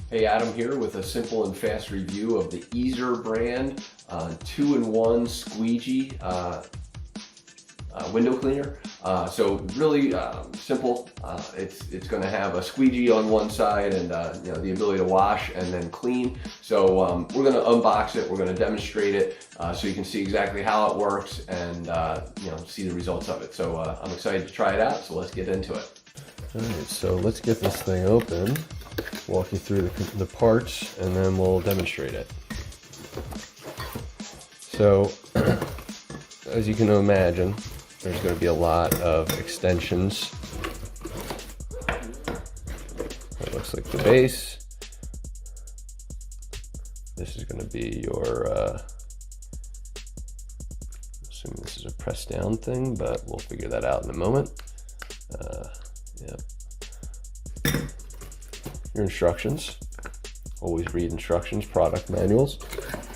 Hey, Adam here with a simple and fast review of the eazer brand 2-in-1 Squeegee window cleaner. So really simple. It's going to have a squeegee on one side and the ability to wash and then clean. So we're going to unbox it. We're going to demonstrate it so you can see exactly how it works and see the results of it. So I'm excited to try it out. So let's get into it. All right, so let's get this thing open, walk you through the parts, and then we'll demonstrate it. So, as you can imagine, there's going to be a lot of extensions. That looks like the base. This is going to be your, assuming this is a press down thing, but we'll figure that out in a moment. Yep. Your instructions. Always read instructions, product manuals,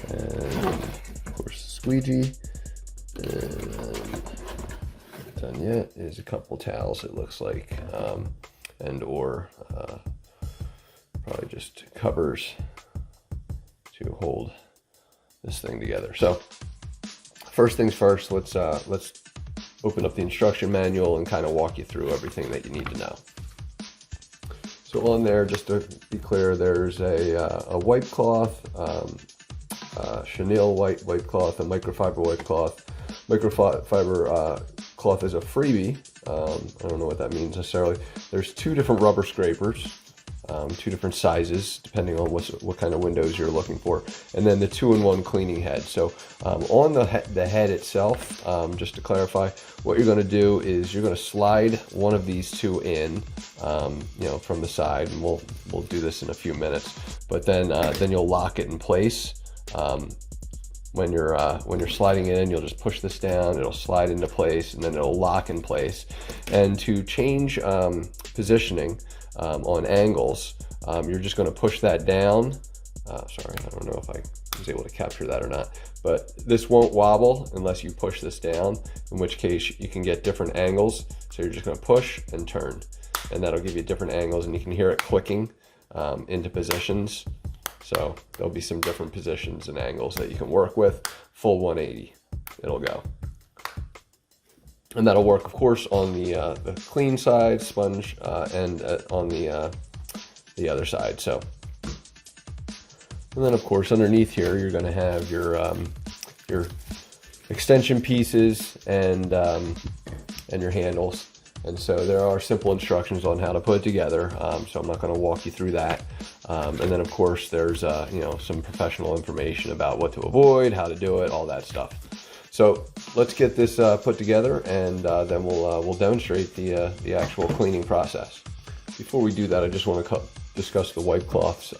and of course squeegee. And done yet is a couple towels. It looks like, and or probably just covers to hold this thing together. So first things first, let's open up the instruction manual and kind of walk you through everything that you need to know. So on there, just to be clear, there's a wipe cloth, chenille wipe cloth, a microfiber wipe cloth. Microfiber cloth is a freebie. I don't know what that means necessarily. There's two different rubber scrapers, two different sizes depending on what kind of windows you're looking for, and then the 2-in-1 cleaning head. So on the head itself, just to clarify, what you're going to do is you're going to slide one of these two in, from the side, and we'll do this in a few minutes. But then you'll lock it in place. When you're sliding it in, you'll just push this down, it'll slide into place, and then it'll lock in place. And to change positioning on angles, you're just going to push that down. Sorry, I don't know if I was able to capture that or not, but this won't wobble unless you push this down, in which case you can get different angles. So you're just going to push and turn, and that'll give you different angles, and you can hear it clicking into positions. So there'll be some different positions and angles that you can work with. Full 180, it'll go. And that'll work, of course, on the clean side, sponge, and on the other side. So, and then of course underneath here, you're going to have your extension pieces and your handles. And so there are simple instructions on how to put it together. So I'm not going to walk you through that. And then of course there's some professional information about what to avoid, how to do it, all that stuff. So let's get this put together, and then we'll demonstrate the actual cleaning process. Before we do that, I just want to discuss the wipe cloths.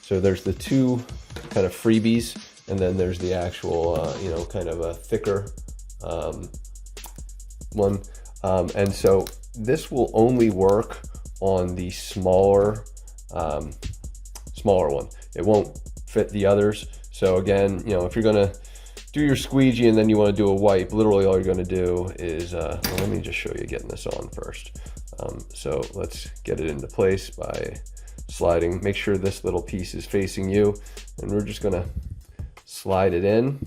So there's the two kind of freebies, and then there's the actual kind of a thicker one. And so this will only work on the smaller one. It won't fit the others. So again, if you're gonna do your squeegee and then you want to do a wipe, literally all you're going to do is well, let me just show you getting this on first. So let's get it into place by sliding. Make sure this little piece is facing you, and we're just going to slide it in,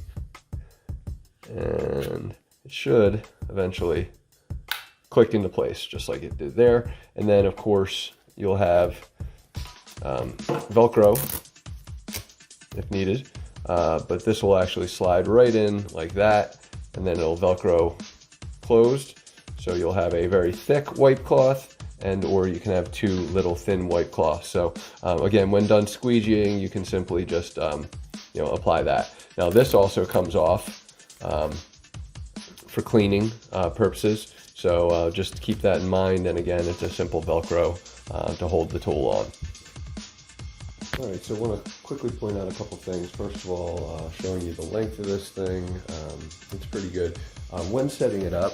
and it should eventually click into place just like it did there. And then of course you'll have Velcro if needed, but this will actually slide right in like that, and then it'll Velcro closed. So you'll have a very thick wipe cloth, or you can have two little thin wipe cloths. So again, when done squeegeeing, you can simply just apply that. Now this also comes off for cleaning purposes. So just keep that in mind, and again, it's a simple Velcro to hold the tool on. All right, so I want to quickly point out a couple things. First of all, showing you the length of this thing. It's pretty good. When setting it up,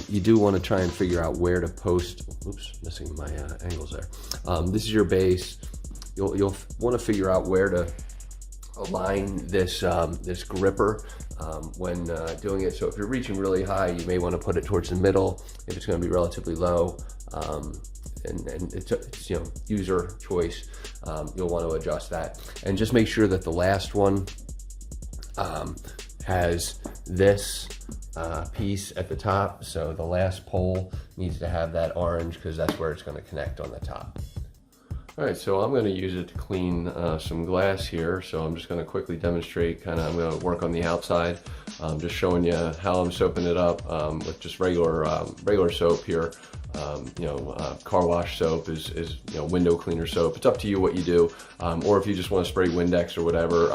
you do want to try and figure out where to post. Oops, missing my angles there. This is your base. You'll want to figure out where to align this this gripper when doing it. So if you're reaching really high, you may want to put it towards the middle. If it's going to be relatively low, and it's user choice. You'll want to adjust that, and just make sure that the last one has this piece at the top. So the last pole needs to have that orange because that's where it's going to connect on the top. All right, so I'm going to use it to clean some glass here. So I'm just going to quickly demonstrate. I'm going to work on the outside, just showing you how I'm soaping it up with just regular soap here. Car wash soap is window cleaner soap. It's up to you what you do, or if you just want to spray Windex or whatever,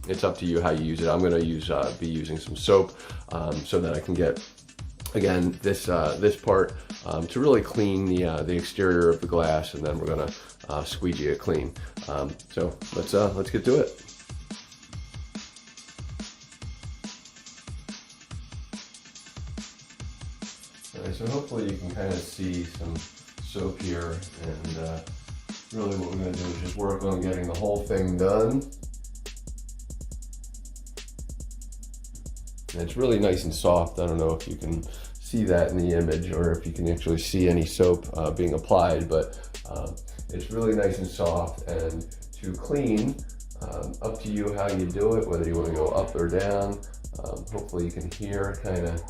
it's up to you how you use it. I'm going to be using some soap so that I can get, again, this part to really clean the exterior of the glass, and then we're going to squeegee it clean. So let's get to it. So hopefully you can kind of see some soap here, and really what we're going to do is just work on getting the whole thing done. And it's really nice and soft. I don't know if you can see that in the image or if you can actually see any soap being applied, but it's really nice and soft. And to clean, up to you how you do it, whether you want to go up or down. Hopefully you can hear kind of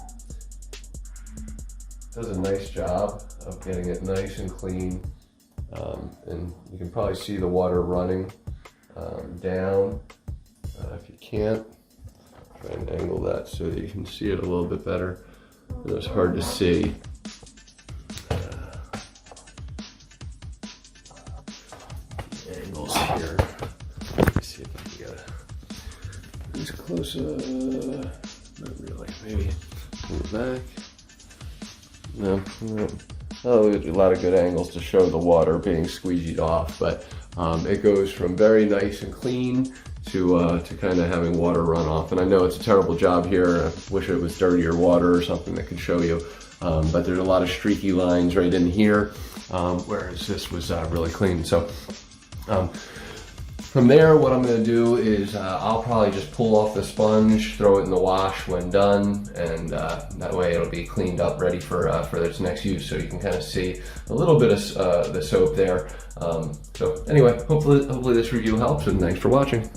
does a nice job of getting it nice and clean, and you can probably see the water running down. If you can't, try and angle that so that you can see it a little bit better. It's hard to see. Angles here. Let me see if I can get it as close. Not really. Maybe pull it back. No. Oh, there's a lot of good angles to show the water being squeegeed off, but it goes from very nice and clean to kind of having water run off. And I know it's a terrible job here. I wish it was dirtier water or something that could show you, but there's a lot of streaky lines right in here, whereas this was really clean. So from there, what I'm going to do is I'll probably just pull off the sponge, throw it in the wash when done, and that way it'll be cleaned up, ready for its next use. So you can kind of see a little bit of the soap there. So anyway, hopefully this review helps, and thanks for watching.